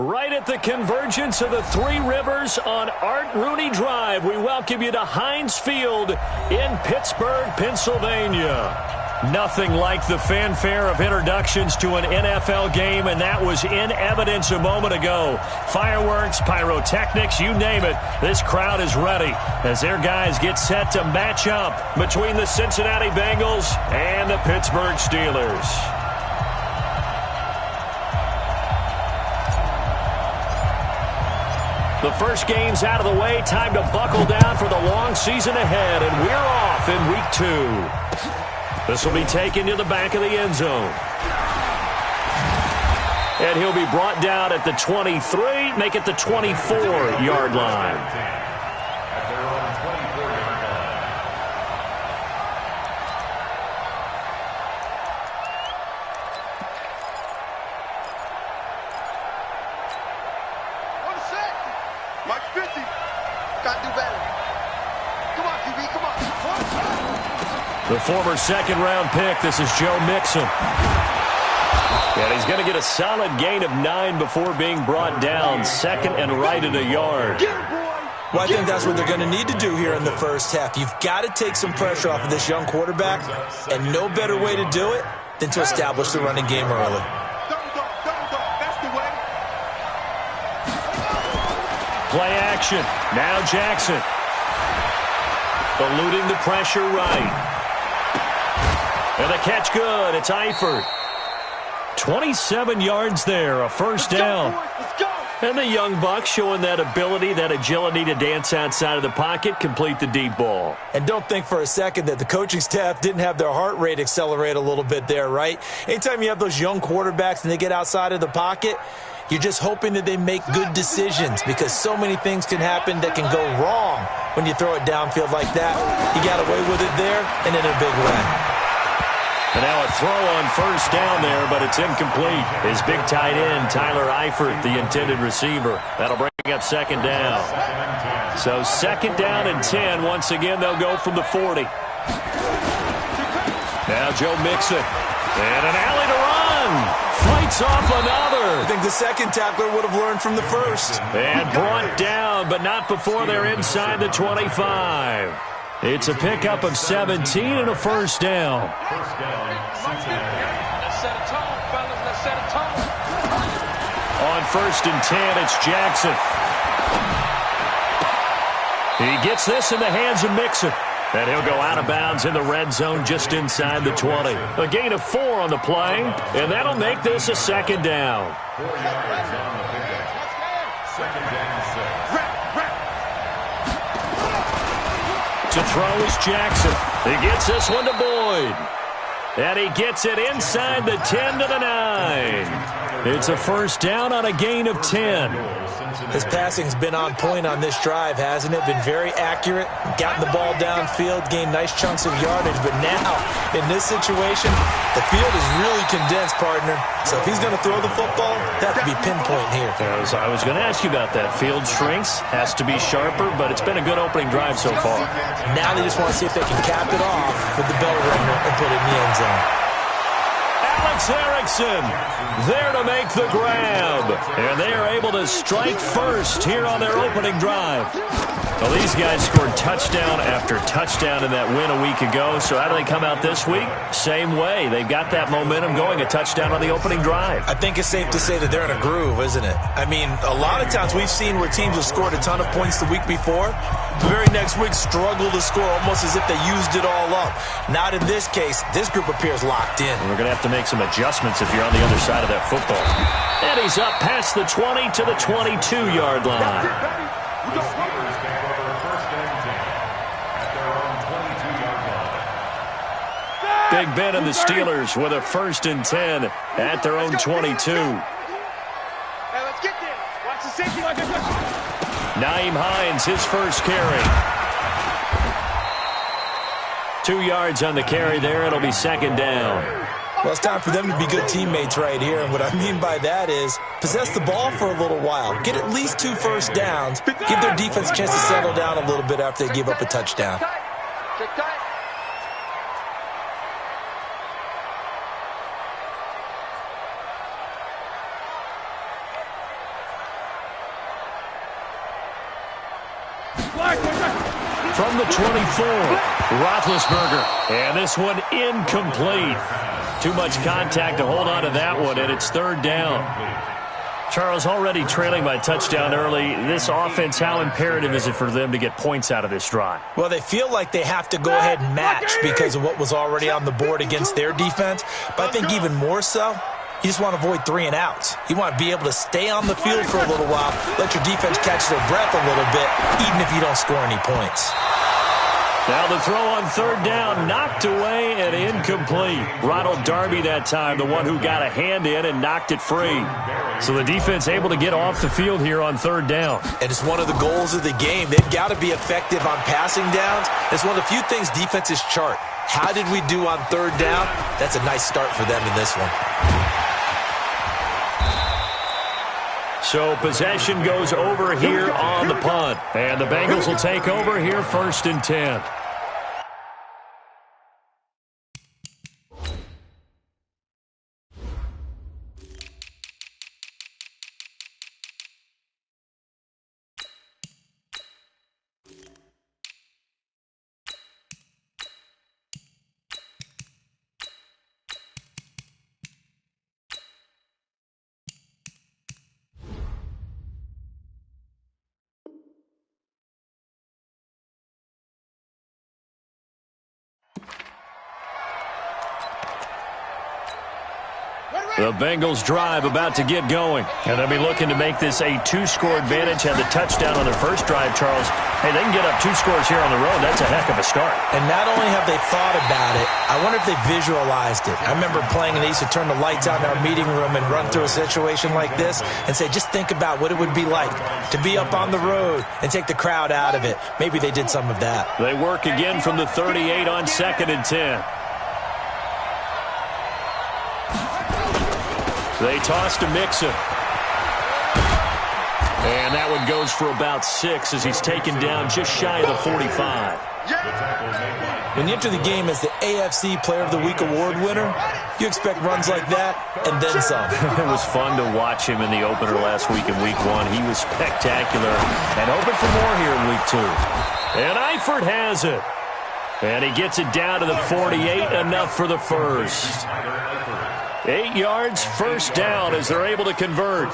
Right at the convergence of the Three Rivers on Art Rooney Drive, we welcome you to Heinz Field in Pittsburgh, Pennsylvania. Nothing like the fanfare of introductions to an NFL game, and that was in evidence a moment ago. Fireworks, pyrotechnics, you name it. This crowd is ready as their guys get set to match up between the Cincinnati Bengals and the Pittsburgh Steelers. The first game's out of the way. Time to buckle down for the long season ahead, and we're off in Week 2. This will be taken to the back of the end zone. And he'll be brought down at the 23, make it the 24-yard line. The former second-round pick, this is Joe Mixon. And he's going to get a solid gain of 9 before being brought down, second and right at a yard. Well, I think that's what they're going to need to do here in the first half. You've got to take some pressure off of this young quarterback, and no better way to do it than to establish the running game early. Play action. Now Jackson. Eluding the pressure right. And the catch good. It's Eifert. 27 yards there, a first down. And the young buck showing that ability, that agility to dance outside of the pocket, complete the deep ball. And don't think for a second that the coaching staff didn't have their heart rate accelerate a little bit there, right? Anytime you have those young quarterbacks and they get outside of the pocket, you're just hoping that they make good decisions because so many things can happen that can go wrong when you throw it downfield like that. He got away with it there and in a big way. And now a throw on first down there, but it's incomplete. His big tight end, Tyler Eifert, the intended receiver. That'll bring up second down. So second down and 10. Once again, they'll go from the 40. Now Joe Mixon. And an alley to run. Fights off another. I think the second tackler would have learned from the first. And brought down, but not before they're inside the 25. It's a pickup of 17 and a first down. Let's set a tone, fellas. Let's set a tone. On first and 10, it's Jackson. He gets this in the hands of Mixon. And he'll go out of bounds in the red zone just inside the 20. A gain of 4 on the play, and that'll make this a second down. 4 yards on the pickup. Second down, 6. To throw is Jackson. He gets this one to Boyd. And he gets it inside the 10 to the 9. It's a first down on a gain of 10. His passing's been on point on this drive, hasn't it? Been very accurate, gotten the ball downfield, gained nice chunks of yardage. But now, in this situation, the field is really condensed, partner. So if he's going to throw the football, that could be pinpoint here. I was going to ask you about that. Field shrinks, has to be sharper, but it's been a good opening drive so far. Now they just want to see if they can cap it off with the bell ringer and put it in the end zone. Alex Erickson there to make the grab. And they are able to strike first here on their opening drive. Well, these guys scored touchdown after touchdown in that win a week ago. So how do they come out this week? Same way. They've got that momentum going, a touchdown on the opening drive. I think it's safe to say that they're in a groove, isn't it? I mean, a lot of times we've seen where teams have scored a ton of points the week before. The very next week struggle to score almost as if they used it all up. Not in this case. This group appears locked in. And we're going to have to make some adjustments if you're on the other side of that football. And he's up past the 20 to the 22-yard line. Big Ben and the Steelers with a first and 10 at their own 22. Hey, let's get there. Watch the safety. Nyheim Hines, his first carry. 2 yards on the carry there. It'll be second down. Well, it's time for them to be good teammates right here. And what I mean by that is possess the ball for a little while. Get at least 2 first downs. Give their defense a chance to settle down a little bit after they give up a touchdown. From the 24, Roethlisberger. And this one incomplete. Too much contact to hold on to that one, and it's third down. Charles, already trailing by touchdown early. This offense, how imperative is it for them to get points out of this drive? Well, they feel like they have to go ahead and match because of what was already on the board against their defense. But I think even more so, you just want to avoid 3 and outs. You want to be able to stay on the field for a little while, let your defense catch their breath a little bit, even if you don't score any points. Now the throw on third down, knocked away and incomplete. Ronald Darby that time, the one who got a hand in and knocked it free. So the defense able to get off the field here on third down. And it's one of the goals of the game. They've got to be effective on passing downs. It's one of the few things defenses chart. How did we do on third down? That's a nice start for them in this one. So possession goes over here on the punt. And the Bengals will take over here 1st and 10. The Bengals drive about to get going. And they'll be looking to make this a 2-score advantage. Had the touchdown on their first drive, Charles. Hey, they can get up 2 scores here on the road. That's a heck of a start. And not only have they thought about it, I wonder if they visualized it. I remember playing and they used to turn the lights out in our meeting room and run through a situation like this and say, just think about what it would be like to be up on the road and take the crowd out of it. Maybe they did some of that. They work again from the 38 on 2nd and 10. They toss to Mixon. And that one goes for about 6 as he's taken down just shy of the 45. When you enter the game as the AFC Player of the Week award winner, you expect runs like that and then some. It was fun to watch him in the opener last week in Week 1. He was spectacular and hoping for more here in Week 2. And Eifert has it. And he gets it down to the 48, enough for the first. 8 yards, first down as they're able to convert.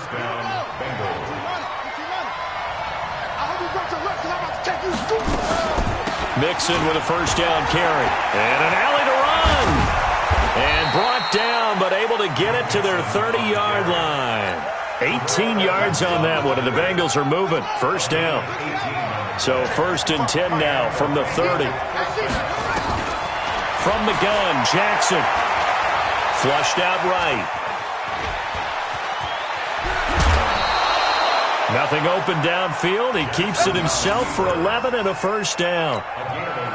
Mixon with a first down carry. And an alley to run. And brought down, but able to get it to their 30-yard line. 18 yards on that one, and the Bengals are moving. First down. So 1st and 10 now from the 30. From the gun, Jackson. Flushed out right. Nothing open downfield. He keeps it himself for 11 and a first down.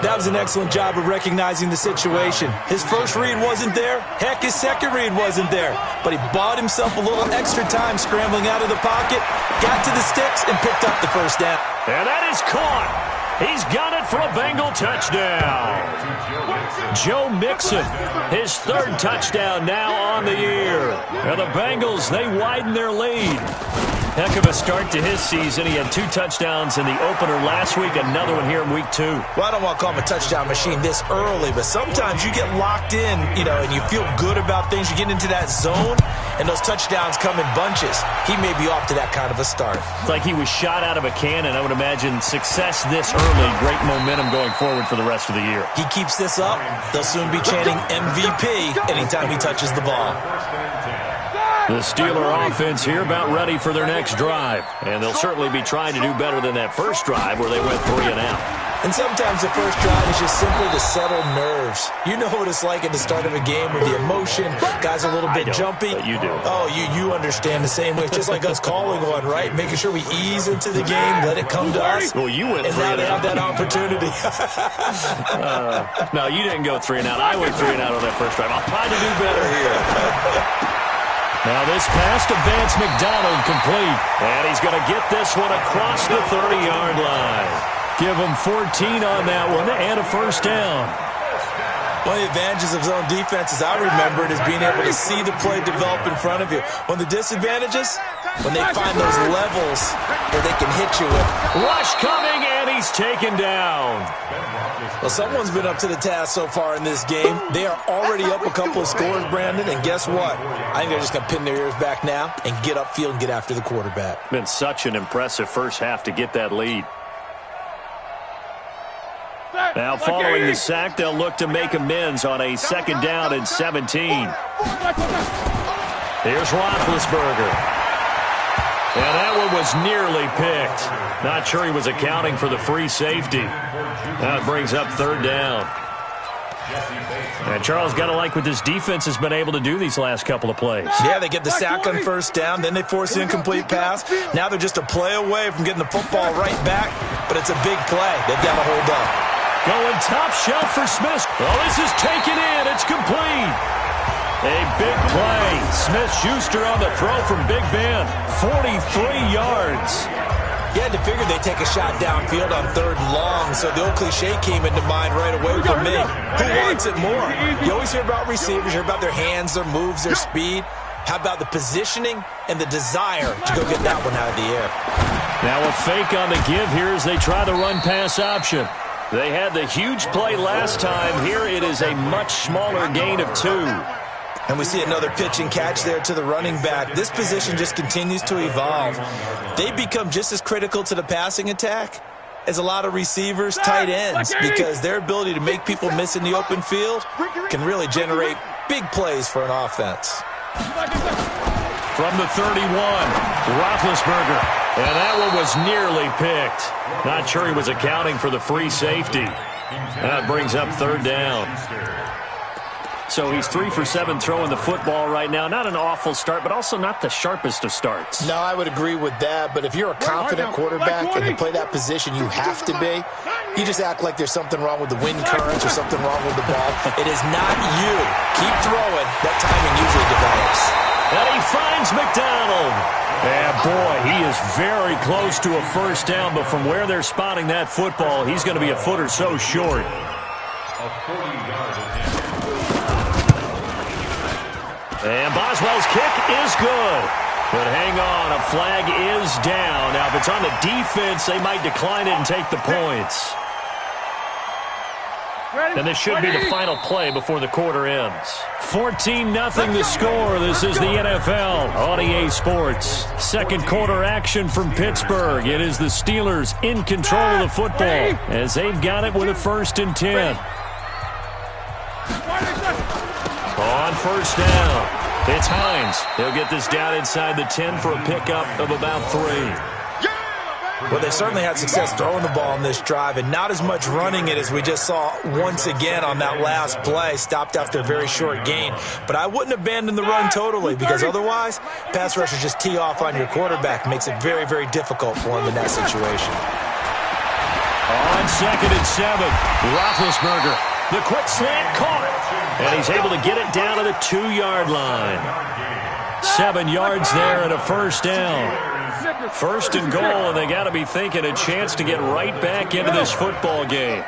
That was an excellent job of recognizing the situation. His first read wasn't there. Heck, his second read wasn't there. But he bought himself a little extra time scrambling out of the pocket, got to the sticks, and picked up the first down. And that is caught. He's got it for a Bengal touchdown. Joe Mixon, his 3rd touchdown now on the year. And the Bengals, they widen their lead. Heck of a start to his season. He had 2 touchdowns in the opener last week, another one here in Week 2. Well, I don't want to call him a touchdown machine this early, but sometimes you get locked in, and you feel good about things. You get into that zone, and those touchdowns come in bunches. He may be off to that kind of a start. It's like he was shot out of a cannon. I would imagine success this early, great momentum going forward for the rest of the year. He keeps this up, they'll soon be chanting MVP anytime he touches the ball. The Steeler offense here about ready for their next drive. And they'll certainly be trying to do better than that first drive where they went 3 and out. And sometimes the first drive is just simply to settle nerves. You know what it's like at the start of a game with the emotion. Guys are a little bit jumpy. But you do. Oh, you understand the same way. It's just like us calling one, right? Making sure we ease into the game, let it come to us. Well, you went 3 and out. And now they have that opportunity. No, you didn't go 3 and out. I went 3 and out on that first drive. I'll try to do better here. Now this pass to Vance McDonald complete. And he's going to get this one across the 30-yard line. Give him 14 on that one and a first down. One of the advantages of zone defense, as I remember it, is being able to see the play develop in front of you. One of the disadvantages, when they find those levels where they can hit you with. Rush coming, and he's taken down. Well, someone's been up to the task so far in this game. They are already up a couple of scores, Brandon, and guess what? I think they're just going to pin their ears back now and get upfield and get after the quarterback. Been such an impressive first half to get that lead. Now, following the sack, they'll look to make amends on a 2nd down and 17. Here's Roethlisberger. And that one was nearly picked. Not sure he was accounting for the free safety. That brings up 3rd down. And Charles, got to like what this defense has been able to do these last couple of plays. Yeah, they get the sack on 1st down, then they force an incomplete pass. Now they're just a play away from getting the football right back, but it's a big play. They've got to hold up. Going top shelf for Smith. Oh, this is taken in. It's complete. A big play. Smith-Schuster on the throw from Big Ben. 43 yards. You had to figure they'd take a shot downfield on 3rd and long, so the old cliche came into mind right away for me. Who wants it more? You always hear about receivers, hear about their hands, their moves, their speed. How about the positioning and the desire to go get that one out of the air? Now a fake on the give here as they try the run-pass option. They had the huge play last time. Here it is a much smaller gain of 2. And we see another pitch and catch there to the running back. This position just continues to evolve. They become just as critical to the passing attack as a lot of receivers, tight ends, because their ability to make people miss in the open field can really generate big plays for an offense. From the 31, Roethlisberger. And that one was nearly picked. Not sure he was accounting for the free safety. That brings up 3rd down. So he's 3 for 7 throwing the football right now. Not an awful start, but also not the sharpest of starts. No, I would agree with that. But if you're a confident quarterback and you play that position, you have to be. You just act like there's something wrong with the wind currents or something wrong with the ball. It is not you. Keep throwing. That timing usually develops. And he finds McDonald. And boy, he is very close to a 1st down, but from where they're spotting that football, he's going to be a foot or so short. And Boswell's kick is good. But hang on, a flag is down. Now, if it's on the defense, they might decline it and take the points. And this should be the final play before the quarter ends. 14-0 the score. This is the NFL on EA Sports. 2nd quarter action from Pittsburgh. It is the Steelers in control of the football as they've got it with a 1st and 10. On 1st down, it's Hines. He'll get this down inside the 10 for a pickup of about 3. Well, they certainly had success throwing the ball in this drive and not as much running it as we just saw once again on that last play. Stopped after a very short gain. But I wouldn't abandon the run totally because otherwise, pass rushers just tee off on your quarterback. Makes it very, very difficult for him in that situation. On 2nd and 7, Roethlisberger. The quick slant caught. And he's able to get it down to the 2-yard line. 7 yards there and a 1st down. 1st and goal, and they got to be thinking a chance to get right back into this football game.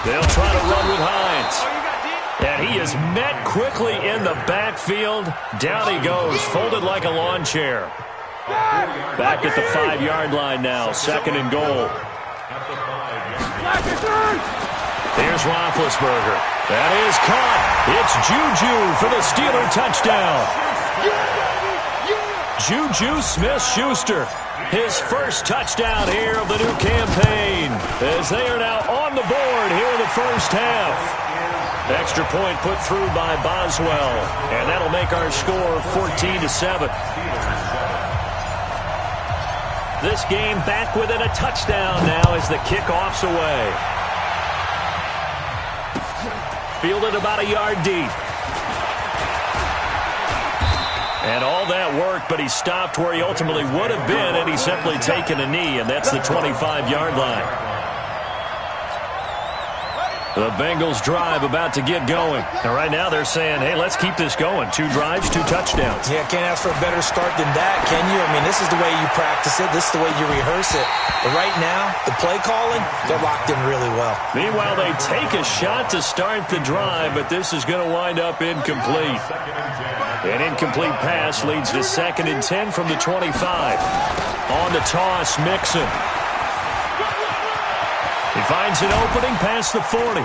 They'll try to run with Hines. And he is met quickly in the backfield. Down he goes, folded like a lawn chair. Back at the 5-yard line now, 2nd and goal. Here's Roethlisberger. That is caught. It's Juju for the Steeler touchdown. Juju Smith-Schuster, his 1st touchdown here of the new campaign, as they are now on the board here in the 1st half. Extra point put through by Boswell, and that'll make our score 14-7. This game back within a touchdown now as the kickoff's away. Fielded about a yard deep. And all that work, but he stopped where he ultimately would have been, and he's simply taken a knee, and that's the 25-yard line. The Bengals drive about to get going. And right now they're saying, hey, let's keep this going. 2 drives, 2 touchdowns. Yeah, can't ask for a better start than that, can you? I mean, this is the way you practice it. This is the way you rehearse it. But right now, the play calling, they're locked in really well. Meanwhile, they take a shot to start the drive, but this is going to wind up incomplete. An incomplete pass leads to 2nd and 10 from the 25. On the toss, Mixon. He finds an opening past the 40.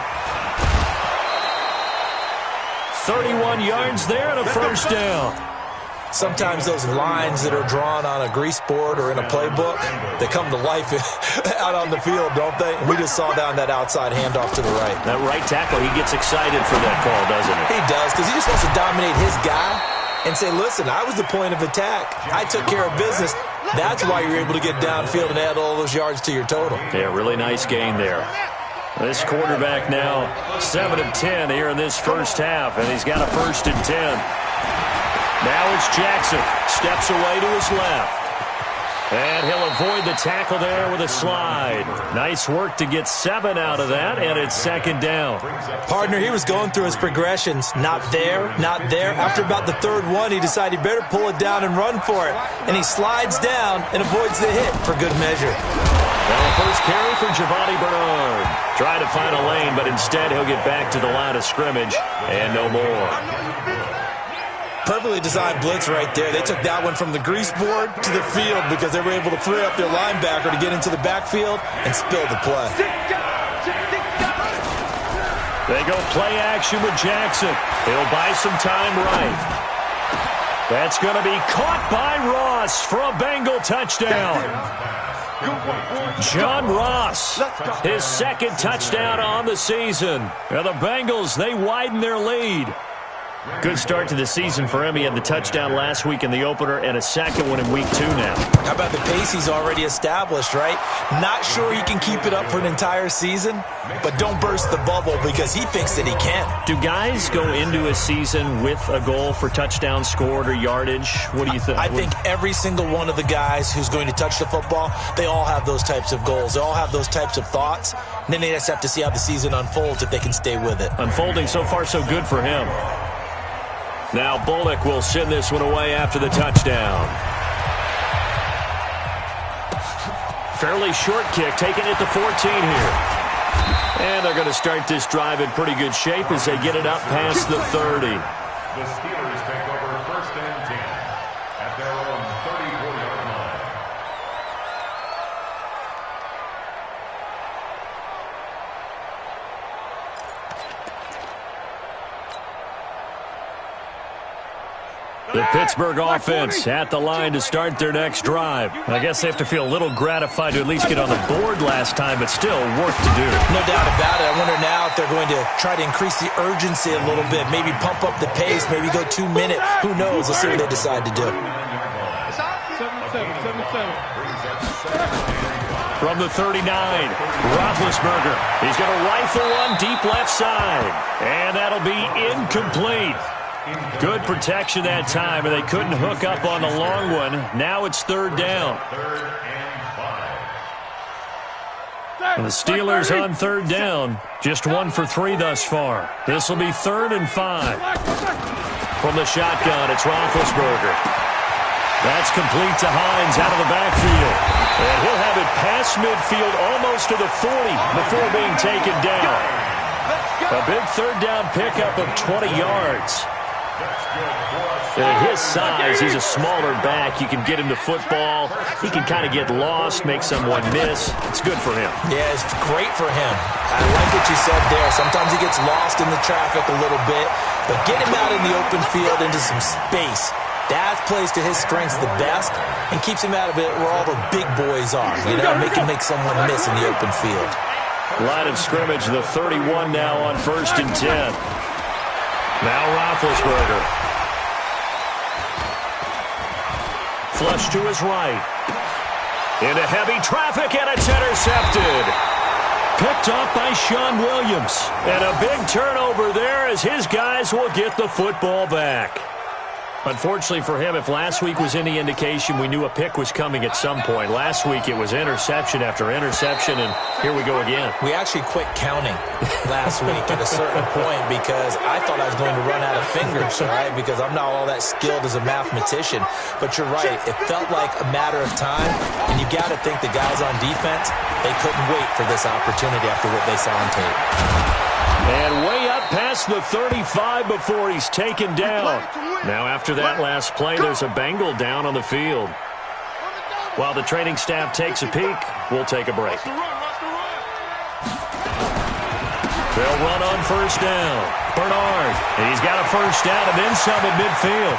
31 yards there and a first down. Sometimes those lines that are drawn on a grease board or in a playbook, they come to life out on the field, don't they? And we just saw down that outside handoff to the right. That right tackle, he gets excited for that call, doesn't he? He does, because he just wants to dominate his guy and say, listen, I was the point of attack. I took care of business. That's why you're able to get downfield and add all those yards to your total. Yeah, really nice gain there. This quarterback now 7 of 10 here in this first half, and he's got a 1st and 10. Now it's Jackson. Steps away to his left. And he'll avoid the tackle there with a slide. Nice work to get 7 out of that, and it's 2nd down. Partner, he was going through his progressions. Not there, not there. After about the 3rd one, he decided he better pull it down and run for it. And he slides down and avoids the hit for good measure. Well, the first carry for Giovanni Bernard. Trying to find a lane, but instead he'll get back to the line of scrimmage and no more. Perfectly designed blitz right there. They took that one from the grease board to the field because they were able to free up their linebacker to get into the backfield and spill the play. They go play action with Jackson. He'll buy some time right. That's going to be caught by Ross for a Bengal touchdown. John Ross, his 2nd touchdown on the season. Now the Bengals, they widen their lead. Good start to the season for him. He had the touchdown last week in the opener and a 2nd one in week 2 now. How about the pace he's already established, right? Not sure he can keep it up for an entire season, but don't burst the bubble because he thinks that he can. Do guys go into a season with a goal for touchdowns scored or yardage? What do you think? I think every single one of the guys who's going to touch the football, they all have those types of goals. They all have those types of thoughts. And then they just have to see how the season unfolds if they can stay with it. Unfolding so far so good for him. Now Bullock will send this one away after the touchdown. Fairly short kick, taken at the 14 here. And they're going to start this drive in pretty good shape as they get it up past the 30. The Steelers take over 1st and 10 at their own 34-yard line. The Pittsburgh offense at the line to start their next drive. I guess they have to feel a little gratified to at least get on the board last time, but still work to do. No doubt about it. I wonder now if they're going to try to increase the urgency a little bit, maybe pump up the pace, maybe go 2 minute. Who knows? Let's see what they decide to do. From the 39, Roethlisberger. He's going to rifle one deep left side, and that'll be incomplete. Good protection that time, and they couldn't hook up on the long one. Now it's 3rd down. And the Steelers on 3rd down. Just 1 for 3 thus far. This will be 3rd and 5. From the shotgun, it's Roethlisberger. That's complete to Hines out of the backfield. And he'll have it past midfield almost to the 40 before being taken down. A big 3rd down pickup of 20 yards. At his size, he's a smaller back. You can get him to football. He can kind of get lost, make someone miss. It's good for him. Yeah, it's great for him. I like what you said there. Sometimes he gets lost in the traffic a little bit, but get him out in the open field into some space. That plays to his strengths the best and keeps him out of it where all the big boys are. You know, make him make someone miss in the open field. Line of scrimmage, the 31 now on 1st and 10. Now Roethlisberger. Flush to his right. Into heavy traffic, and it's intercepted. Picked up by Sean Williams. And a big turnover there as his guys will get the football back. Unfortunately for him, if last week was any indication, we knew a pick was coming at some point. Last week it was interception after interception, and here we go again. We actually quit counting last week at a certain point because I thought I was going to run out of fingers, right? Because I'm not all that skilled as a mathematician. But you're right. It felt like a matter of time, and you got to think the guys on defense, they couldn't wait for this opportunity after what they saw on tape. And way up past the 35 before he's taken down. Now after that last play, there's a Bengal down on the field. While the training staff takes a peek, we'll take a break. They'll run on first down. Bernard, and he's got a first down and then some at midfield.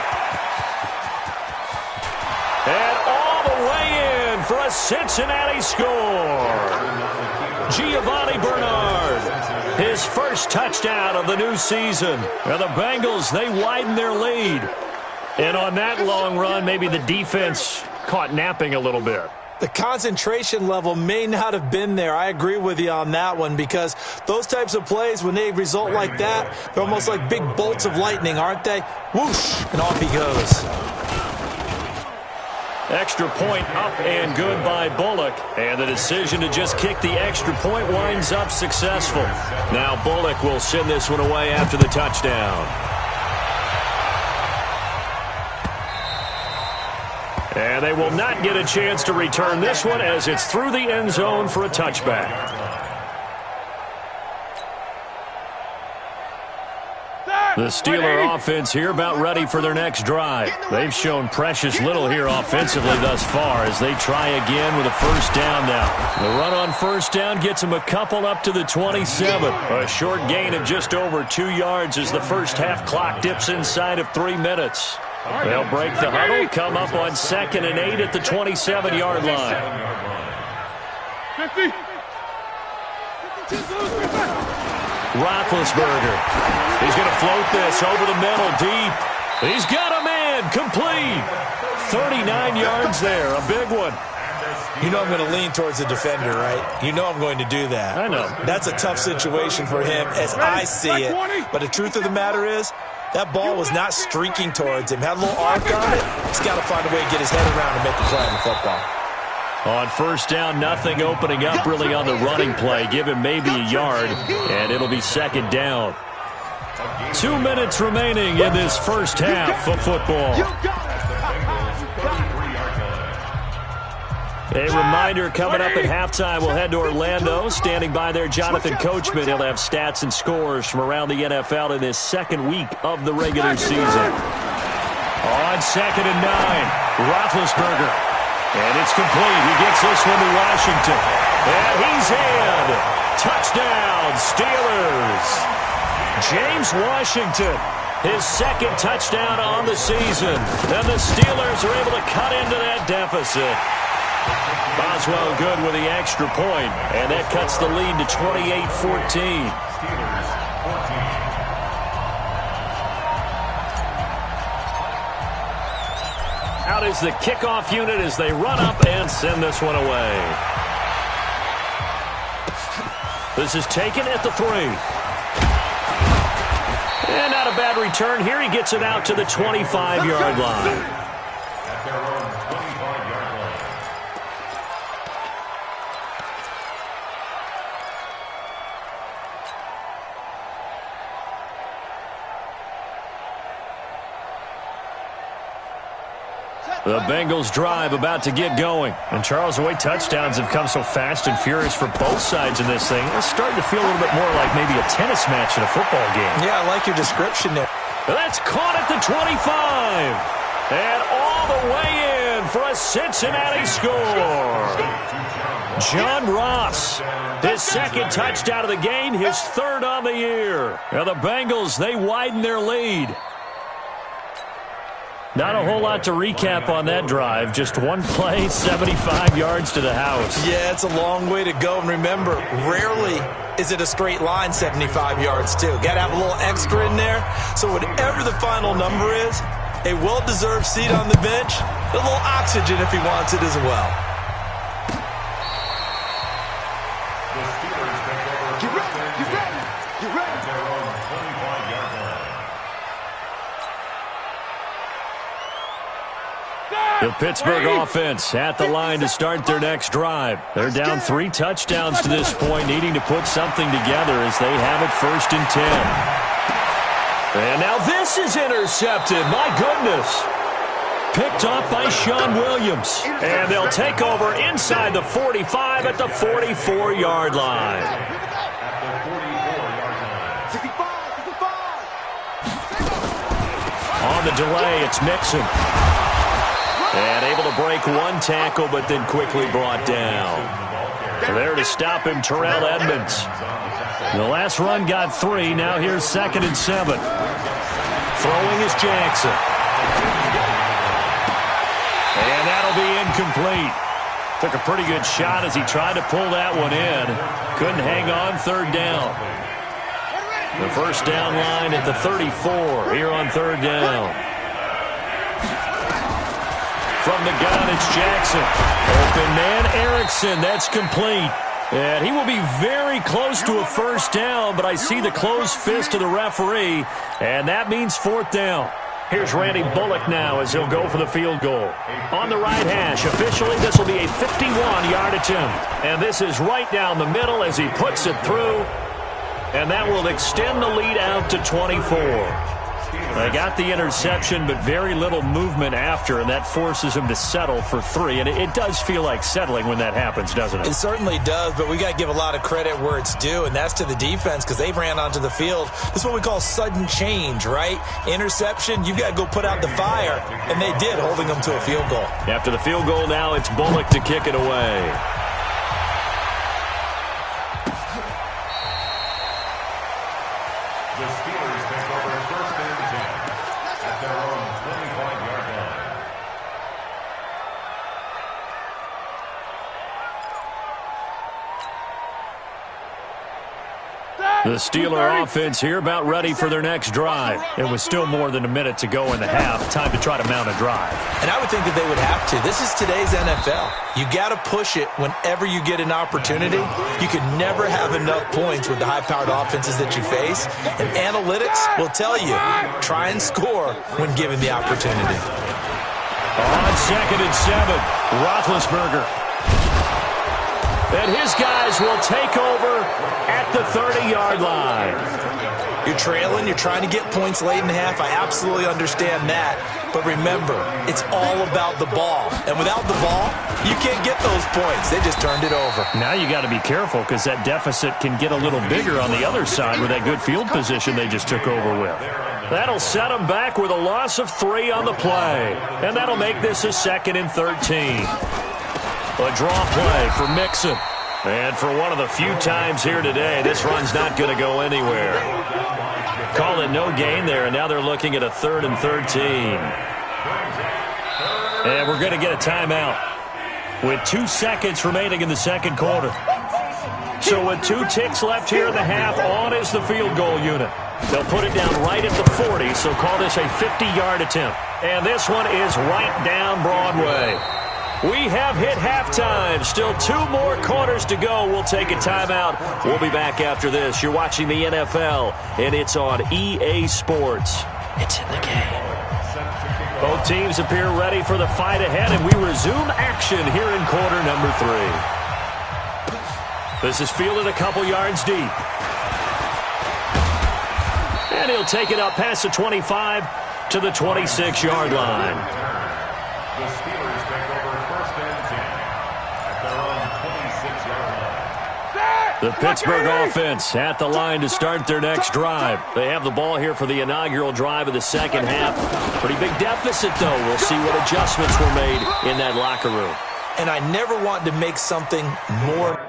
And all the way in for a Cincinnati score. Giovanni Bernard, his first touchdown of the new season. Now the Bengals, they widen their lead. And on that long run, maybe the defense caught napping a little bit. The concentration level may not have been there. I agree with you on that one because those types of plays, when they result like that, they're almost like big bolts of lightning, aren't they? Whoosh, and off he goes. Extra point up and good by Bullock. And the decision to just kick the extra point winds up successful. Now Bullock will send this one away after the touchdown. And they will not get a chance to return this one as it's through the end zone for a touchback. The Steeler offense here about ready for their next drive. They've shown precious little here offensively thus far as they try again with a first down now. The run on first down gets them a couple up to the 27. A short gain of just over 2 yards as the first half clock dips inside of 3 minutes. They'll break the huddle, come up on 2nd and 8 at the 27-yard line. 50. Roethlisberger. He's going to float this over the middle deep. He's got a man complete. 39 yards there, a big one. You know I'm going to lean towards the defender, right? You know I'm going to do that. I know. That's a tough situation for him as I see it. But the truth of the matter is, that ball was not streaking towards him. Had a little arc on it. He's got to find a way to get his head around and make a play on the football. On first down, nothing opening up really on the running play. Give him maybe a yard, and it'll be 2nd down. 2 minutes remaining in this first half of football. A reminder coming up at halftime, we'll head to Orlando. Standing by there, Jonathan Coachman. He'll have stats and scores from around the NFL in this second week of the regular season. On 2nd and 9, Roethlisberger. And it's complete. He gets this one to Washington. And he's in. Touchdown, Steelers. James Washington, his 2nd touchdown on the season. And the Steelers are able to cut into that deficit. Boswell good with the extra point, and that cuts the lead to 28-14. Out is the kickoff unit as they run up and send this one away. This is taken at the 3. And not a bad return here. He gets it out to the 25-yard line. At their own 25-yard line. The Bengals drive about to get going. And Charles, the way touchdowns have come so fast and furious for both sides in this thing, it's starting to feel a little bit more like maybe a tennis match in a football game. Yeah, I like your description there. That's caught at the 25. And all the way in for a Cincinnati score. John Ross, his 2nd touchdown of the game, his 3rd on the year. Now the Bengals, they widen their lead. Not a whole lot to recap on that drive. Just one play, 75 yards to the house. Yeah, it's a long way to go. And remember, rarely is it a straight line 75 yards, too. Got to have a little extra in there. So whatever the final number is, a well-deserved seat on the bench, a little oxygen if he wants it as well. The Steelers take over first and 10 at their own 25-yard line. The Pittsburgh offense at the line to start their next drive. They're down 3 touchdowns to this point, needing to put something together as they have it 1st and 10. And now this is intercepted. My goodness. Picked off by Sean Williams. And they'll take over inside the 45 at the 44-yard line. On the delay, it's Mixon. And able to break 1 tackle, but then quickly brought down. There to stop him, Terrell Edmonds. The last run got 3. Now here's 2nd and 7. Throwing is Jackson. And that'll be incomplete. Took a pretty good shot as he tried to pull that one in. Couldn't hang on 3rd down. The 1st down line at the 34 here on 3rd down. From the gun, it's Jackson. Open man, Erickson. That's complete. And he will be very close to a 1st down, but I see the closed fist of the referee, and that means 4th down. Here's Randy Bullock now as he'll go for the field goal. On the right hash, officially this will be a 51-yard attempt. And this is right down the middle as he puts it through. And that will extend the lead out to 24. They got the interception, but very little movement after, and that forces him to settle for 3. And it does feel like settling when that happens, doesn't it? It certainly does, but we got to give a lot of credit where it's due, and that's to the defense because they ran onto the field. This is what we call sudden change, right? Interception, you got to go put out the fire, and they did, holding them to a field goal. After the field goal now, it's Bullock to kick it away. The Steelers take over 1st and 10 at their own 25-yard line. The Steeler offense here about ready for their next drive. It was still more than a minute to go in the half. Time to try to mount a drive. And I would think that they would have to. This is today's NFL. You got to push it whenever you get an opportunity. You can never have enough points with the high-powered offenses that you face. And analytics will tell you, try and score when given the opportunity. On 2nd and 7, Roethlisberger. And his guys will take over at the 30-yard line. You're trailing. You're trying to get points late in the half. I absolutely understand that. But remember, it's all about the ball. And without the ball, you can't get those points. They just turned it over. Now you got to be careful because that deficit can get a little bigger on the other side with that good field position they just took over with. That'll set them back with a loss of 3 on the play. And that'll make this a 2nd and 13. A draw play for Mixon. And for one of the few times here today, this run's not going to go anywhere. Call it no gain there, and now they're looking at a 3rd and 13. And we're going to get a timeout with 2 seconds remaining in the 2nd quarter. So with 2 ticks left here in the half, on is the field goal unit. They'll put it down right at the 40, so call this a 50-yard attempt. And this one is right down Broadway. We have hit halftime. Still 2 more quarters to go. We'll take a timeout. We'll be back after this. You're watching the NFL, and it's on EA Sports. It's in the game. Both teams appear ready for the fight ahead, and we resume action here in quarter number 3. This is fielded a couple yards deep. And he'll take it up past the 25 to the 26-yard line. The Steelers take over 1st and 10 at their own 26-yard line. The Pittsburgh offense at the line to start their next drive. They have the ball here for the inaugural drive of the 2nd half. Pretty big deficit, though. We'll see what adjustments were made in that locker room. And I never want to make something more...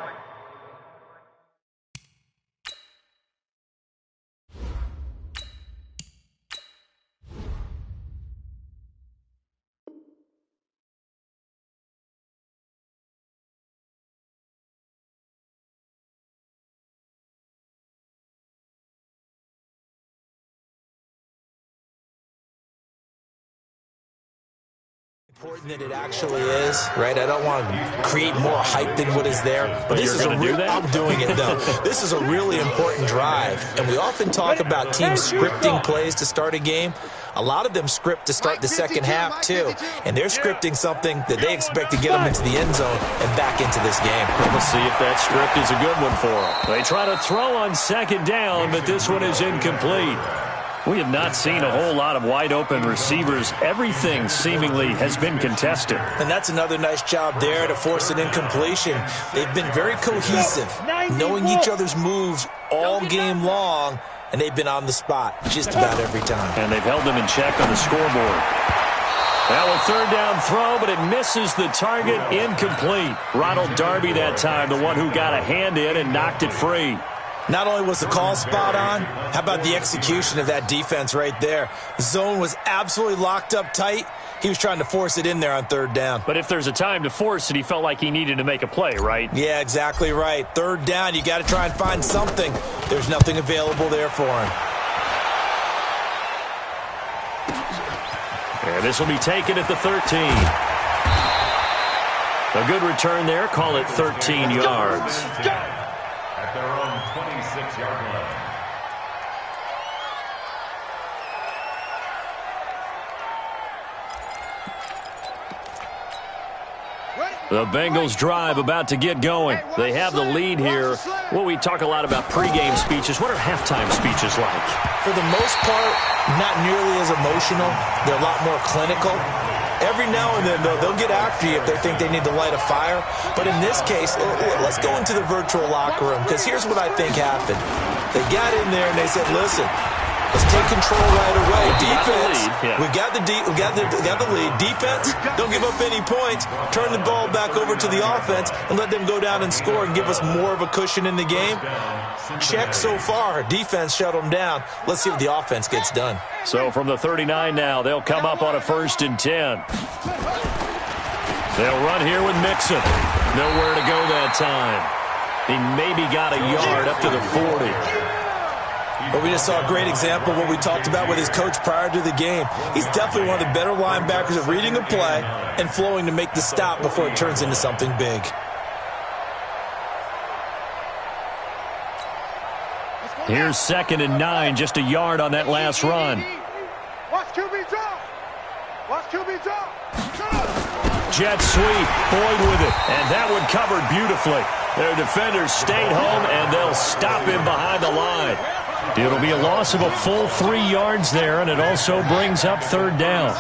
important that it actually is, right? I don't want to create more hype than what is there. But this is I'm doing it, though. This is a really important drive. And we often talk about teams scripting plays to start a game. A lot of them script to start the second half, too. And they're scripting something that they expect to get them into the end zone and back into this game. We'll see if that script is a good one for them. They try to throw on second down, but this one is incomplete. We have not seen a whole lot of wide-open receivers. Everything seemingly has been contested. And that's another nice job there to force an incompletion. They've been very cohesive, knowing each other's moves all game long, and they've been on the spot just about every time. And they've held them in check on the scoreboard. Now a third down throw, but it misses the target, incomplete. Ronald Darby that time, the one who got a hand in and knocked it free. Not only was the call spot on, how about the execution of that defense right there? The zone was absolutely locked up tight. He was trying to force it in there on third down. But if there's a time to force it, he felt like he needed to make a play, right? Yeah, exactly right. Third down, you got to try and find something. There's nothing available there for him. And this will be taken at the 13. A good return there. Call it 13 yards. At their own 26-yard line. The Bengals drive about to get going. They have the lead here. Well, we talk a lot about pregame speeches. What are halftime speeches like? For the most part, not nearly as emotional. They're a lot more clinical. Every now and then, though, they'll get after you if they think they need to light a fire. But in this case, let's go into the virtual locker room, because here's what I think happened. They got in there and they said, listen, let's take control right away. Defense, we got the lead. Defense, don't give up any points. Turn the ball back over to the offense and let them go down and score and give us more of a cushion in the game. Check so far. Defense shut them down. Let's see what the offense gets done. So from the 39 now, they'll come up on a 1st and 10. They'll run here with Mixon. Nowhere to go that time. He maybe got a yard up to the 40. But we just saw a great example of what we talked about with his coach prior to the game. He's definitely one of the better linebackers at reading a play and flowing to make the stop before it turns into something big. Here's 2nd and 9, just a yard on that last run. Watch QB drop. Watch QB drop. Jet sweep, Boyd with it, and that one covered beautifully. Their defenders stayed home, and they'll stop him behind the line. It'll be a loss of a full 3 yards there, and it also brings up 3rd down.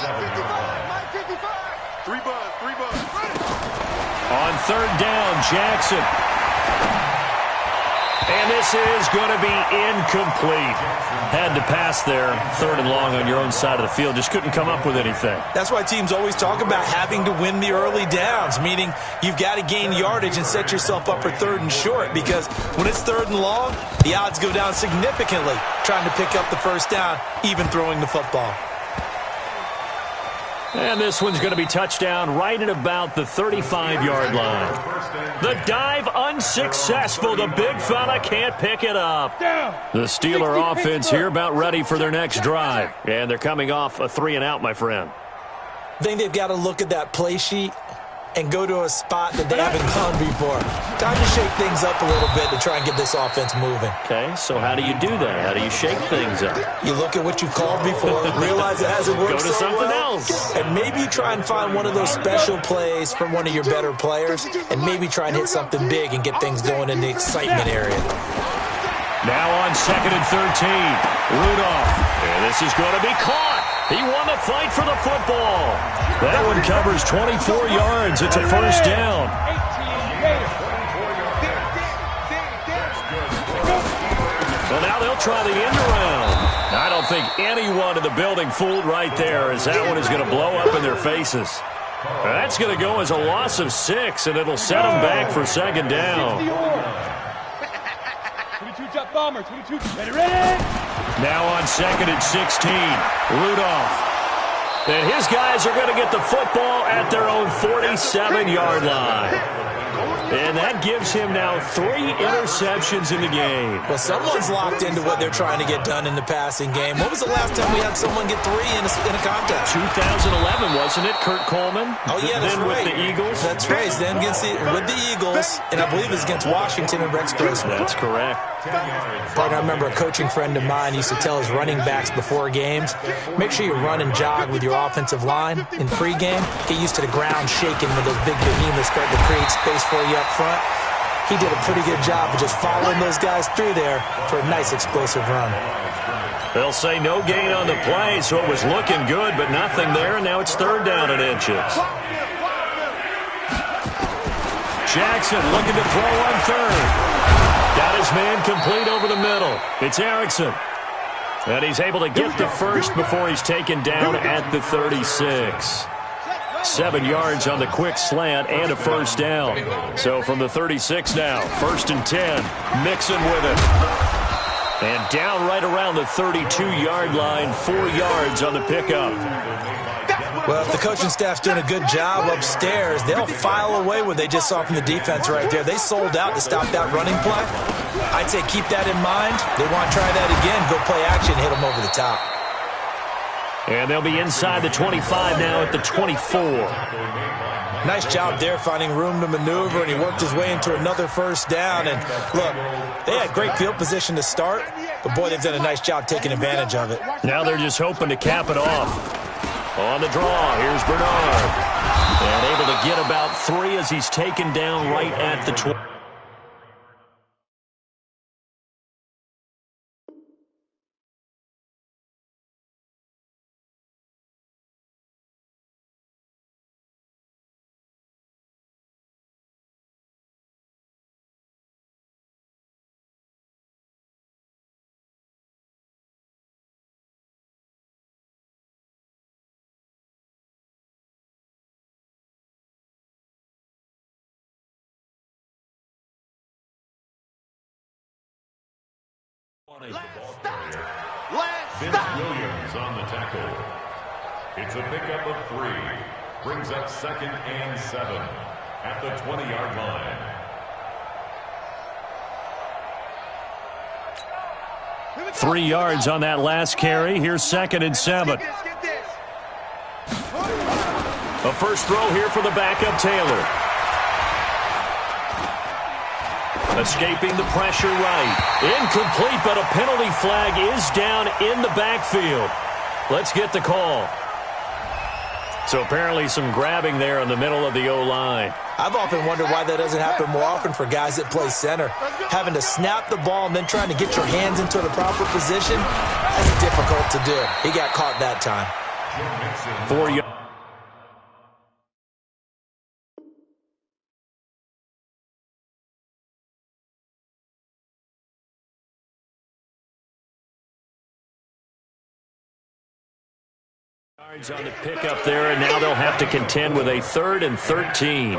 On 3rd down, Jackson. And this is going to be incomplete. Had to pass there, 3rd and long on your own side of the field. Just couldn't come up with anything. That's why teams always talk about having to win the early downs, meaning you've got to gain yardage and set yourself up for 3rd and short, because when it's 3rd and long, the odds go down significantly trying to pick up the 1st down, even throwing the football. And this one's going to be touchdown right at about the 35-yard line. The dive unsuccessful. The big fella can't pick it up. The Steeler offense here about ready for their next drive. And they're coming off a 3-and-out, my friend. I think they've got to look at that play sheet and go to a spot that they haven't gone before. Time to shake things up a little bit to try and get this offense moving. Okay, so how do you do that? How do you shake things up? You look at what you've called before, realize it hasn't worked Go to something else. and maybe you try and find one of those special plays from one of your better players, and maybe try and hit something big and get things going in the excitement area. Now on 2nd and 13, Rudolph. And this is going to be caught. He won the fight for the football. That one covers 24 yards. It's a 1st down. Well, now they'll try the end around. I don't think anyone in the building fooled right there, as that one is going to blow up in their faces. That's going to go as a loss of 6, and it'll set them back for 2nd down. 22 jet bomber, 22. Ready? Now on 2nd and 16, Rudolph. And his guys are going to get the football at their own 47-yard line. And that gives him now 3 interceptions in the game. Well, someone's locked into what they're trying to get done in the passing game. When was the last time we had someone get 3 in a contest? 2011, wasn't it, Kurt Coleman? Oh, yeah, that's then right. with the Eagles. That's right. Then with the Eagles, and I believe it's against Washington and Rex Grossman. That's correct. But I remember a coaching friend of mine used to tell his running backs before games, make sure you run and jog with your offensive line in pregame. Get used to the ground shaking when those big behemoths start to create space for you up front. He did a pretty good job of just following those guys through there for a nice explosive run. They'll say no gain on the play, so it was looking good, but nothing there, and now it's 3rd down and inches. Jackson looking to throw on 3rd. Got his man complete over the middle. It's Erickson. And he's able to get the first before he's taken down at the 36. 7 yards on the quick slant and a 1st down. So from the 36 now, 1st and 10. Mixon with it. And down right around the 32-yard line, 4 yards on the pickup. Well, if the coaching staff's doing a good job upstairs, they'll file away what they just saw from the defense right there. They sold out to stop that running play. I'd say keep that in mind. They want to try that again, go play action, hit them over the top. And they'll be inside the 25 now at the 24. Nice job there finding room to maneuver, and he worked his way into another 1st down. And look, they had great field position to start, but boy, they've done a nice job taking advantage of it. Now they're just hoping to cap it off. On the draw, here's Bernard. And able to get about 3 as he's taken down right at the 20. Vince Williams on the tackle. It's a pickup of 3. Brings up 2nd and 7 at the 20-yard line. Three yards on that last carry. Here's 2nd and 7. A first throw here for the backup Taylor. Escaping the pressure right. Incomplete, but a penalty flag is down in the backfield. Let's get the call. So apparently some grabbing there in the middle of the O-line. I've often wondered why that doesn't happen more often for guys that play center. Having to snap the ball and then trying to get your hands into the proper position, that's difficult to do. He got caught that time. 4 yards. On the pickup there, and now they'll have to contend with a 3rd and 13.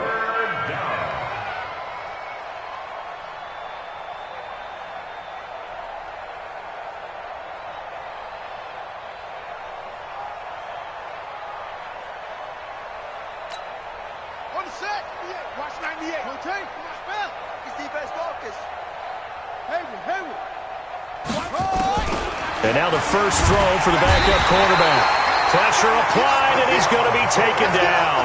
And now the first throw for the backup quarterback. Pressure applied, and he's going to be taken down.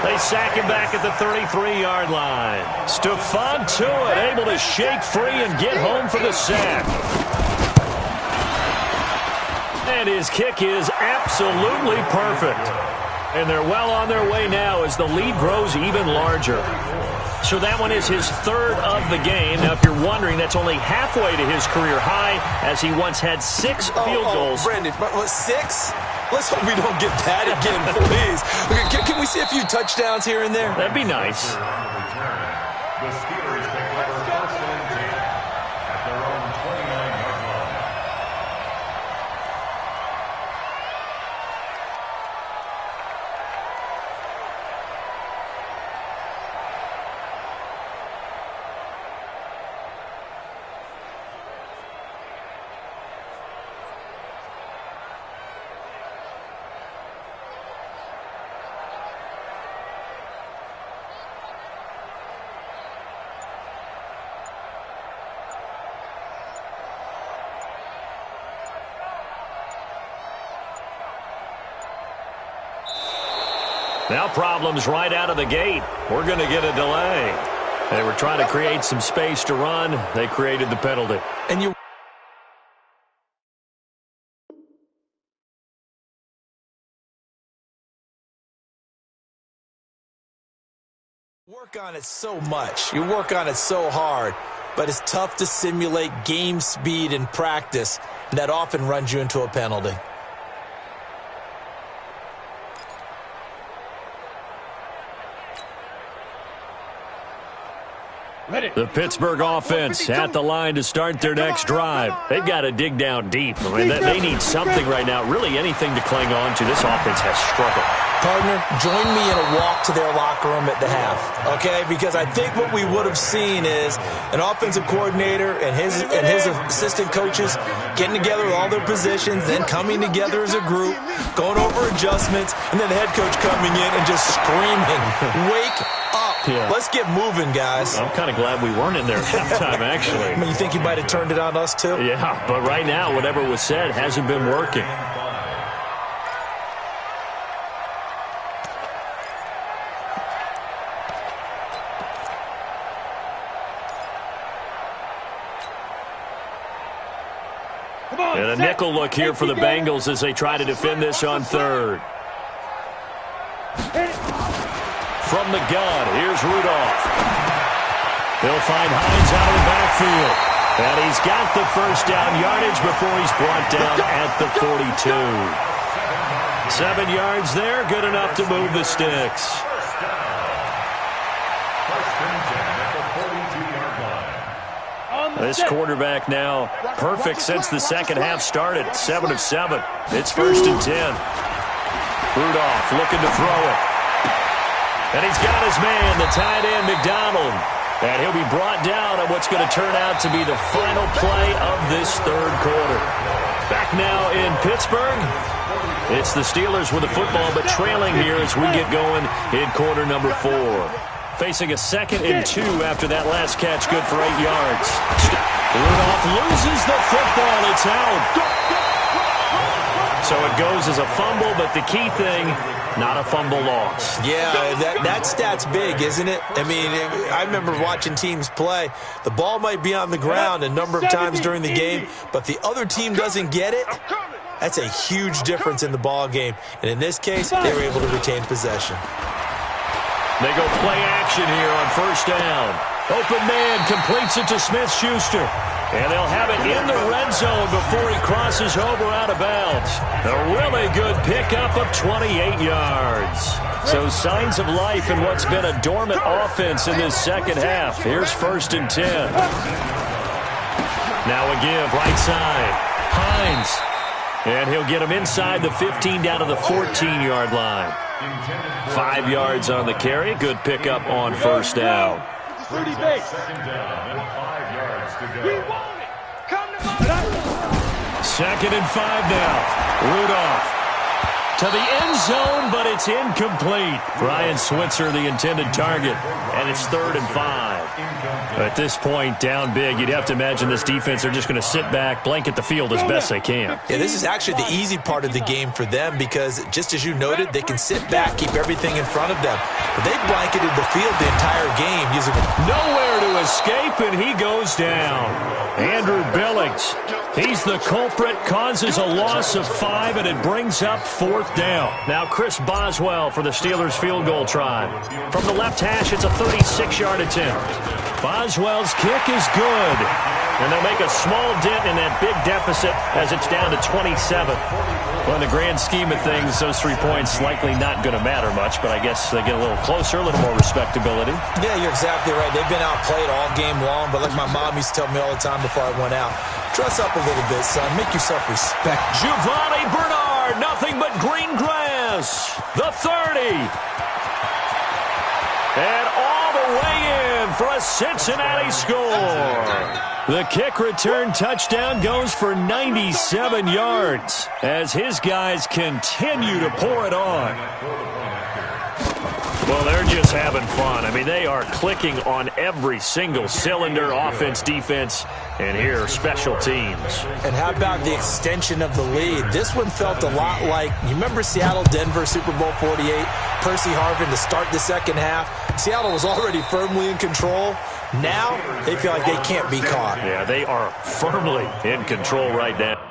They sack him back at the 33-yard line. Stephon Tuitt able to shake free and get home for the sack. And his kick is absolutely perfect. And they're well on their way now as the lead grows even larger. So that one is his 3rd of the game. Now, if you're wondering, that's only halfway to his career high, as he once had 6 field goals. Brandon, what, 6? Let's hope we don't get that again, please. Can we see a few touchdowns here and there? That'd be nice. The Steelers take over 1st and 10 at their own 29-yard line. Now problems right out of the gate. We're going to get a delay. They were trying to create some space to run. They created the penalty. And you work on it so much. You work on it so hard. But it's tough to simulate game speed in practice, and that often runs you into a penalty. The Pittsburgh offense at the line to start their next drive. They've got to dig down deep. I mean, they need something right now, really anything to cling on to. This offense has struggled. Partner, join me in a walk to their locker room at the half, okay? Because I think what we would have seen is an offensive coordinator and his assistant coaches getting together with all their positions, then coming together as a group, going over adjustments, and then the head coach coming in and just screaming, "Wake up. Yeah. Let's get moving, guys." I'm kind of glad we weren't in there at halftime, actually. I mean, you think he might have turned it on us, too? Yeah, but right now, whatever was said hasn't been working. And a nickel look here for the Bengals as they try to defend this on third. From the gun, here's Rudolph. He'll find Hines out of the backfield. And he's got the first down yardage before he's brought down at the 42. 7 yards there, good enough to move the sticks. This quarterback now perfect since the second half started. 7 of 7. It's 1st and 10. Rudolph looking to throw it. And he's got his man, the tight end, McDonald. And he'll be brought down on what's going to turn out to be the final play of this third quarter. Back now in Pittsburgh. It's the Steelers with the football, but trailing here as we get going in quarter number 4. Facing a 2nd and 2 after that last catch, good for 8 yards. Rudolph loses the football. It's out. So it goes as a fumble, but the key thing, not a fumble loss. Yeah, that stat's big, isn't it? I mean, I remember watching teams play. The ball might be on the ground a number of times during the game, but the other team doesn't get it. That's a huge difference in the ball game. And in this case, they were able to retain possession. They go play action here on first down. Open man completes it to Smith-Schuster. And they'll have it in the red zone before he crosses over out of bounds. A really good pickup of 28 yards. So signs of life in what's been a dormant offense in this second half. Here's 1st and 10. Now a give right side. Hines. And he'll get him inside the 15 down to the 14-yard line. 5 yards on the carry. Good pickup on first down. Second down and 5 yards to go. 2nd and 5 now. Rudolph to the end zone, but it's incomplete. Ryan Switzer, the intended target, and it's 3rd and 5. At this point, down big, you'd have to imagine this defense are just going to sit back, blanket the field as best they can. Yeah, this is actually the easy part of the game for them because, just as you noted, they can sit back, keep everything in front of them. But they blanketed the field the entire game using nowhere to escape, and he goes down. Andrew Billings, he's the culprit, causes a loss of 5, and it brings up 4th down. Now Chris Boswell for the Steelers field goal try. From the left hash, it's a 36-yard attempt. Boswell's kick is good. And they'll make a small dent in that big deficit as it's down to 27. Well, in the grand scheme of things, those 3 points likely not going to matter much, but I guess they get a little closer, a little more respectability. Yeah, you're exactly right. They've been outplayed all game long, but like my mom used to tell me all the time before I went out, dress up a little bit, son. Make yourself respect. Giovanni Bernard, nothing but green grass. The 30. And all the way in for a Cincinnati score. The kick return touchdown goes for 97 yards as his guys continue to pour it on. Well, they're just having fun. I mean, they are clicking on every single cylinder, offense, defense, and here, special teams. And how about the extension of the lead? This one felt a lot like, you remember Seattle-Denver Super Bowl 48? Percy Harvin to start the second half. Seattle was already firmly in control. Now they feel like they can't be caught. Yeah, they are firmly in control right now.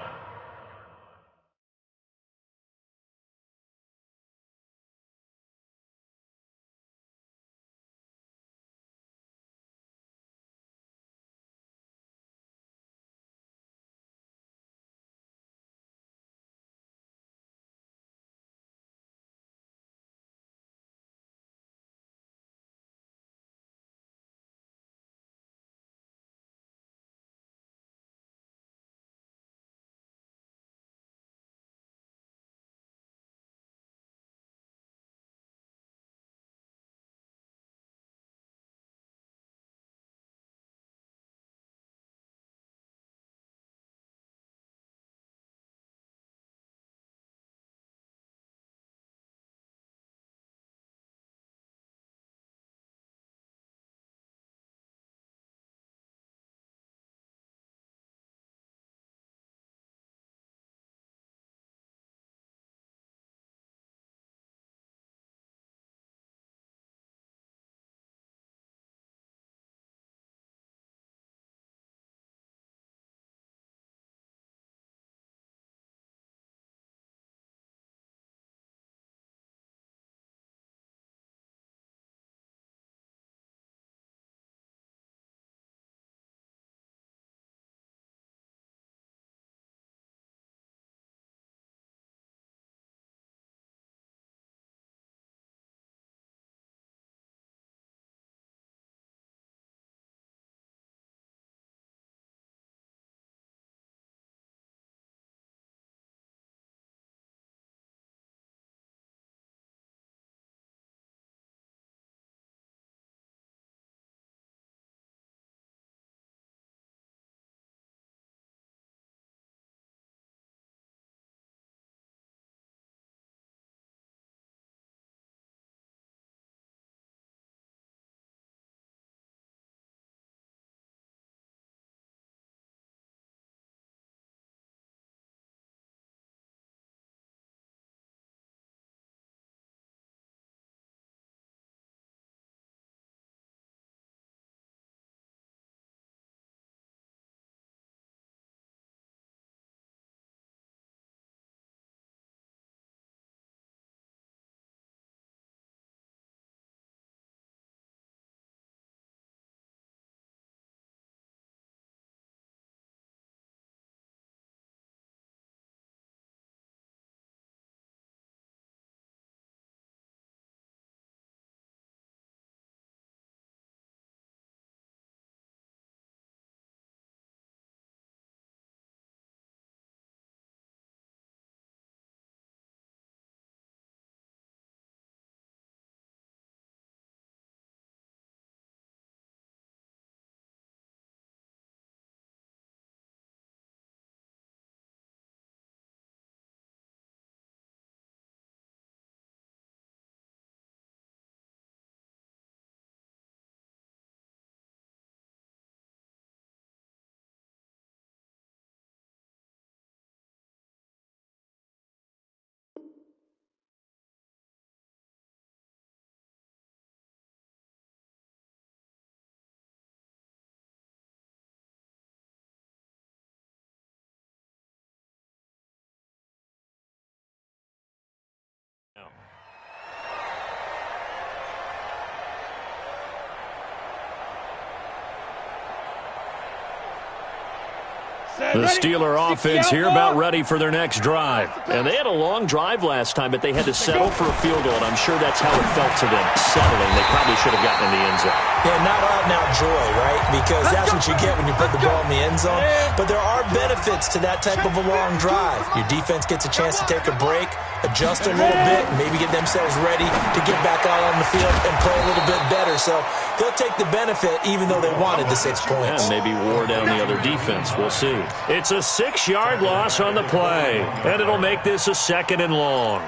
The Steeler offense here about ready for their next drive. And they had a long drive last time, but they had to settle for a field goal, and I'm sure that's how it felt to them, settling. They probably should have gotten in the end zone. Yeah, not out-and-out joy, right? Because that's what you get when you put the ball in the end zone. But there are benefits to that type of a long drive. Your defense gets a chance to take a break, adjust a little bit, maybe get themselves ready to get back out on the field and play a little bit better. So they'll take the benefit even though they wanted the 6 points. Yeah, maybe wore down the other defense. We'll see. It's a 6-yard loss on the play, and it'll make this a 2nd and long.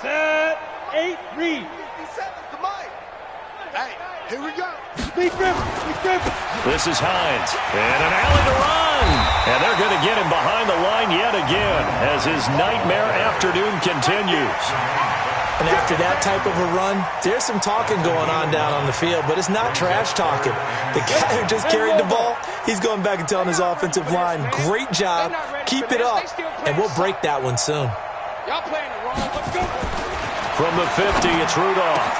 Set, 8, read. Hey, here we go. Speed grip. This is Hines, and an alley to run. And they're going to get him behind the line yet again as his nightmare afternoon continues. And after that type of a run, there's some talking going on down on the field, but it's not trash talking. The guy who just carried the ball, he's going back and telling his offensive line, great job, keep it up, and we'll break that one soon. Y'all playing it wrong. Let's go. From the 50, it's Rudolph.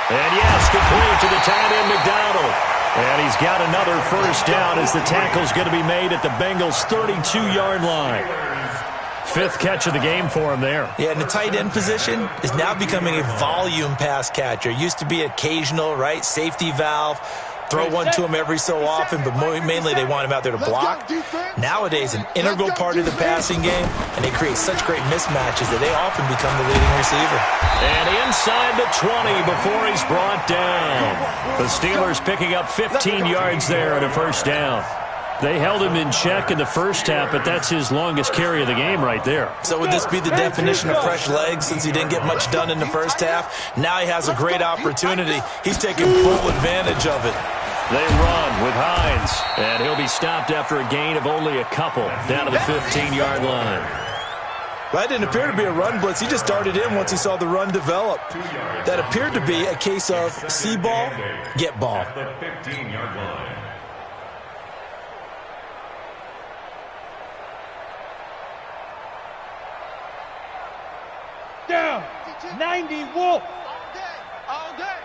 And yes, complete to the tight end, McDonald. And he's got another first down as the tackle's going to be made at the Bengals' 32-yard line. Fifth catch of the game for him there. Yeah, and the tight end position is now becoming a volume pass catcher. Used to be occasional, right, safety valve. Throw one to him every so often, but mainly they want him out there to block. Nowadays, an integral part of the passing game, and they create such great mismatches that they often become the leading receiver. And inside the 20 before he's brought down. The Steelers picking up 15 yards there at a first down. They held him in check in the first half, but that's his longest carry of the game right there. So would this be the definition of fresh legs since he didn't get much done in the first half? Now he has a great opportunity. He's taking full advantage of it. They run with Hines, and he'll be stopped after a gain of only a couple down to the 15-yard line. That didn't appear to be a run blitz. He just darted in once he saw the run develop. That appeared to be a case of see ball, get ball. The 15-yard line. Down. 90 Wolf. All day.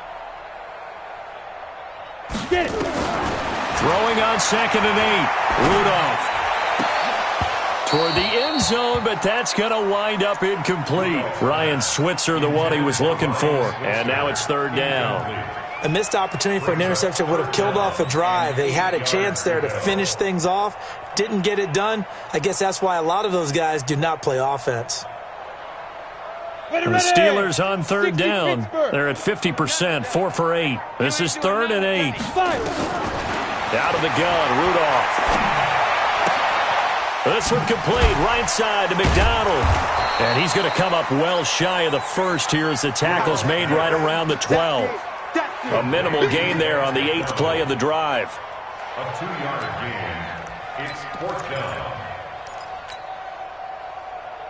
Get it. Throwing on 2nd and 8. Rudolph. Toward the end zone, but that's going to wind up incomplete. Ryan Switzer, the one he was looking for. And now it's third down. A missed opportunity for an interception would have killed off a drive. They had a chance there to finish things off. Didn't get it done. I guess that's why a lot of those guys do not play offense. And the Steelers on third down. They're at 50%, 4 for 8. This is 3rd and 8. Out of the gun, Rudolph. This one complete, right side to McDonald. And he's going to come up well shy of the first here as the tackle's made right around the 12. A minimal gain there on the 8th play of the drive. A 2-yard gain. It's 4th down.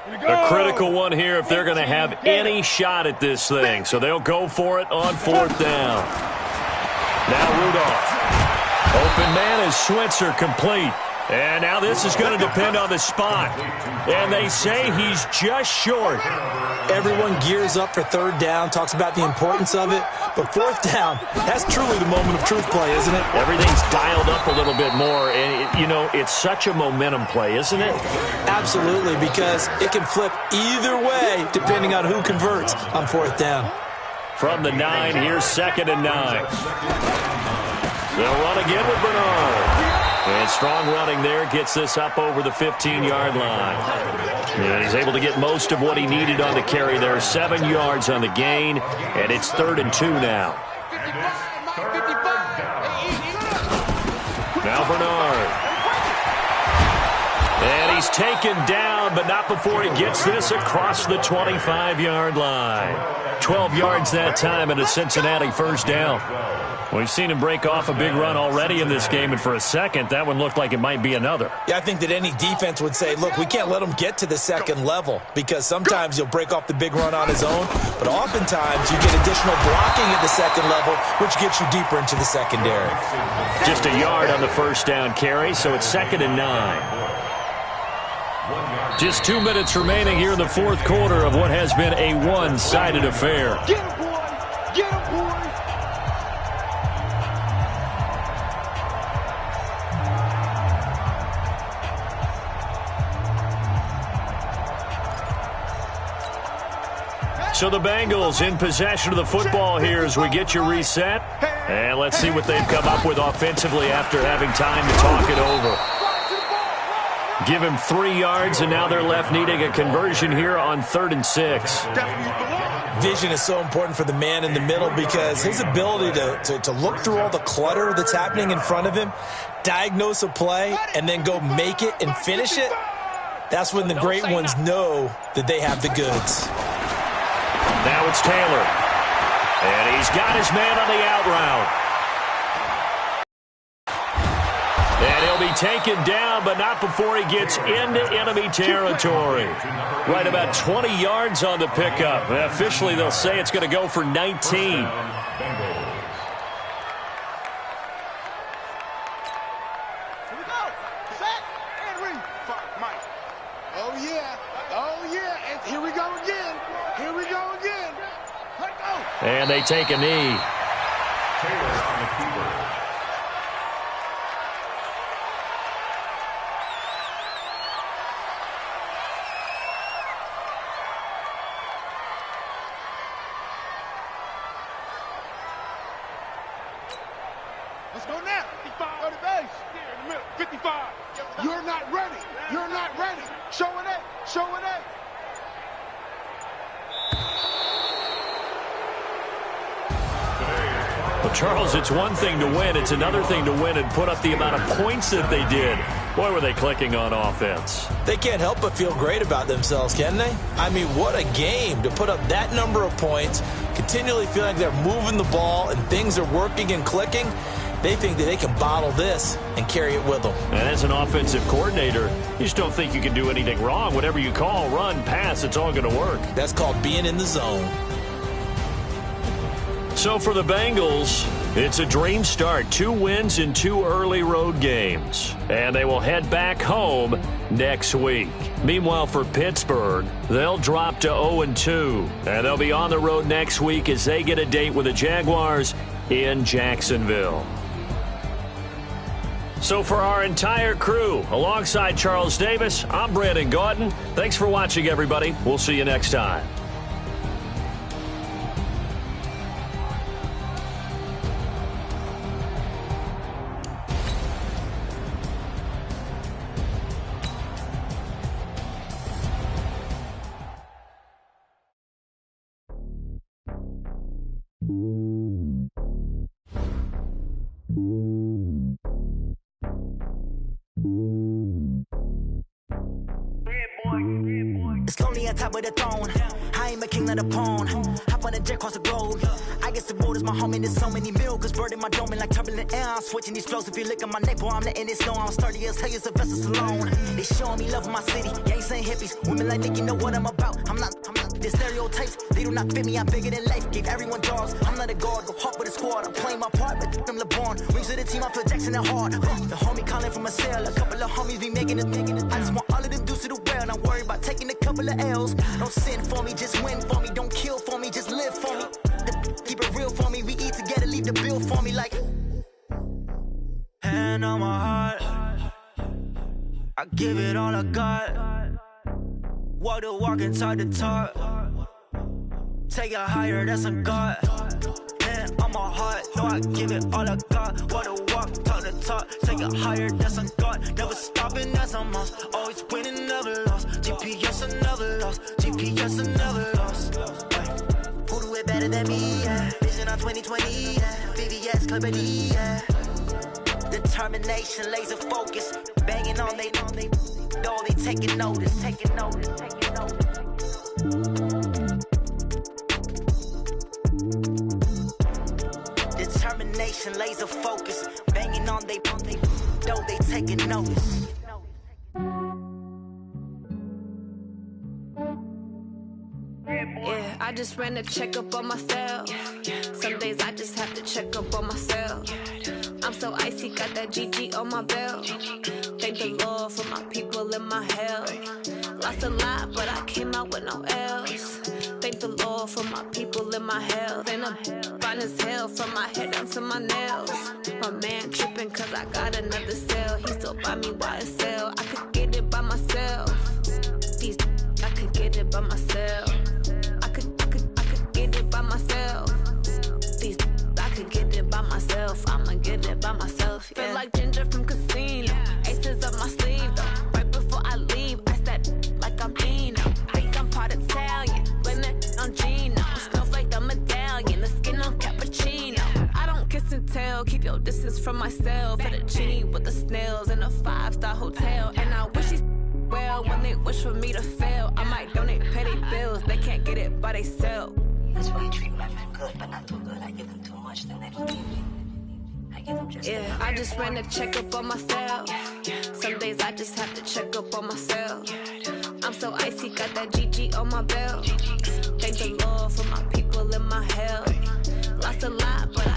A critical one here if they're going to have any shot at this thing. So they'll go for it on 4th down. Now Rudolph. Open man is Switzer, complete. And now this is going to depend on the spot. And they say he's just short. Everyone gears up for third down, talks about the importance of it. But 4th down, that's truly the moment of truth play, isn't it? Everything's dialed up a little bit more. And, you know, it's such a momentum play, isn't it? Absolutely, because it can flip either way depending on who converts on 4th down. From the 9, here's 2nd and 9. They'll run again with Bernard. And strong running there gets this up over the 15-yard line. And he's able to get most of what he needed on the carry there. 7 yards on the gain, and it's 3rd and 2 now. Now Bernard. And he's taken down, but not before he gets this across the 25-yard line. 12 yards that time and a Cincinnati first down. We've seen him break off a big run already in this game, and for a second, that one looked like it might be another. Yeah, I think that any defense would say, look, we can't let him get to the second level because sometimes he'll break off the big run on his own, but oftentimes you get additional blocking at the second level, which gets you deeper into the secondary. Just a yard on the first down carry, so it's 2nd and 9. Just 2 minutes remaining here in the fourth quarter of what has been a one-sided affair. Get him, boys! Get him, boys! So the Bengals in possession of the football here as we get you reset. And let's see what they've come up with offensively after having time to talk it over. Give him 3 yards, and now they're left needing a conversion here on 3rd and 6. Vision is so important for the man in the middle because his ability to look through all the clutter that's happening in front of him, diagnose a play, and then go make it and finish it, that's when the great ones know that they have the goods. Now it's Taylor. And he's got his man on the out route. And he'll be taken down, but not before he gets into enemy territory. Right about 20 yards on the pickup. Officially, they'll say it's going to go for 19. And they take a knee. Let's go now. 55. Go to base. Here in the middle. 55. You're not ready. You're not ready. Show it up. Show it up. Well, Charles, it's one thing to win. It's another thing to win and put up the amount of points that they did. Boy, were they clicking on offense. They can't help but feel great about themselves, can they? I mean, what a game to put up that number of points, continually feeling like they're moving the ball and things are working and clicking. They think that they can bottle this and carry it with them. And as an offensive coordinator, you just don't think you can do anything wrong. Whatever you call, run, pass, it's all going to work. That's called being in the zone. So for the Bengals, it's a dream start. 2 wins in 2 early road games. And they will head back home next week. Meanwhile, for Pittsburgh, they'll drop to 0-2. And they'll be on the road next week as they get a date with the Jaguars in Jacksonville. So for our entire crew, alongside Charles Davis, I'm Brandon Gaudin. Thanks for watching, everybody. We'll see you next time. It's lonely on top of the throne. I ain't a king of the pawn. Hop on a jet across the globe. I guess the road is my home and there's so many milkers. Bird in my dome and like turbulent air. I'm switching these flows. If you look at my neck, boy, I'm letting it snow. I'm sturdy as hell, as a vessel alone. They showing me love in my city. Gangsta and hippies. Women like Nick, you know what I'm about. I'm not the stereotypes. They do not fit me. I'm bigger than life. Gave everyone jobs. I'm not a guard. Go hard with a squad. I'm playing my part, but I'm LeBron. Rings of the team, I feel Jackson and hard. The homie calling from a cell. A couple of homies be making it. I just want all of them dudes to the well. Not worry about taking a couple of L's. Don't sin for me, just win for me. Don't kill for me, just live for me. Keep it real for me. We eat together, leave the bill for me like. Hand on my heart, I give it all I got. Walk the walk and talk the talk. Take it higher, that's a God. Hand on my heart, no, I give it all I got. Walk the walk, talk the talk. Take it higher, that's a God. Never stopping, that's a must. Always winning, never lost. GPS, I never lost. GPS, I never lost. Who do it better than me? Yeah. Vision on 2020. Yeah. VVS, Clarity. Yeah. Determination, laser focus. Banging on they know they taking notice. Taking notice. Taking notice. Determination, laser focus. Banging on they know they taking notice. Yeah, I just ran a checkup on myself. Some days I just have to check up on myself. I'm so icy, got that GG on my belt. Thank the Lord for my people in my health. Lost a lot, but I came out with no else. Thank the Lord for my people in my health. And I'm fine as hell from my head down to my nails. My man tripping cause I got another cell. He still buy me YSL. I could get it by myself. These I could get it by myself. I could get it by myself. These I could get it by myself. I'ma get it by myself. Yeah. Feel like Ginger from Casino. Aces up my sleeve though. Right before I leave, I said like I'm Dino. Think I'm part Italian. Blame that on Gino. Smells like the medallion. The skin on cappuccino. I don't kiss and tell. Keep your distance from myself. At a genie with the snails in a 5-star hotel. And I wish he's well when they wish for me to fail. I might donate petty bills. They can't get it by themselves. That's why you treat my men good, but not too good. I give them too much, then they don't give me. I give them Yeah, I just ran a checkup on myself. Some days I just have to check up on myself. I'm so icy, got that GG on my belt. Thank the Lord for my people in my health. Lost a lot, but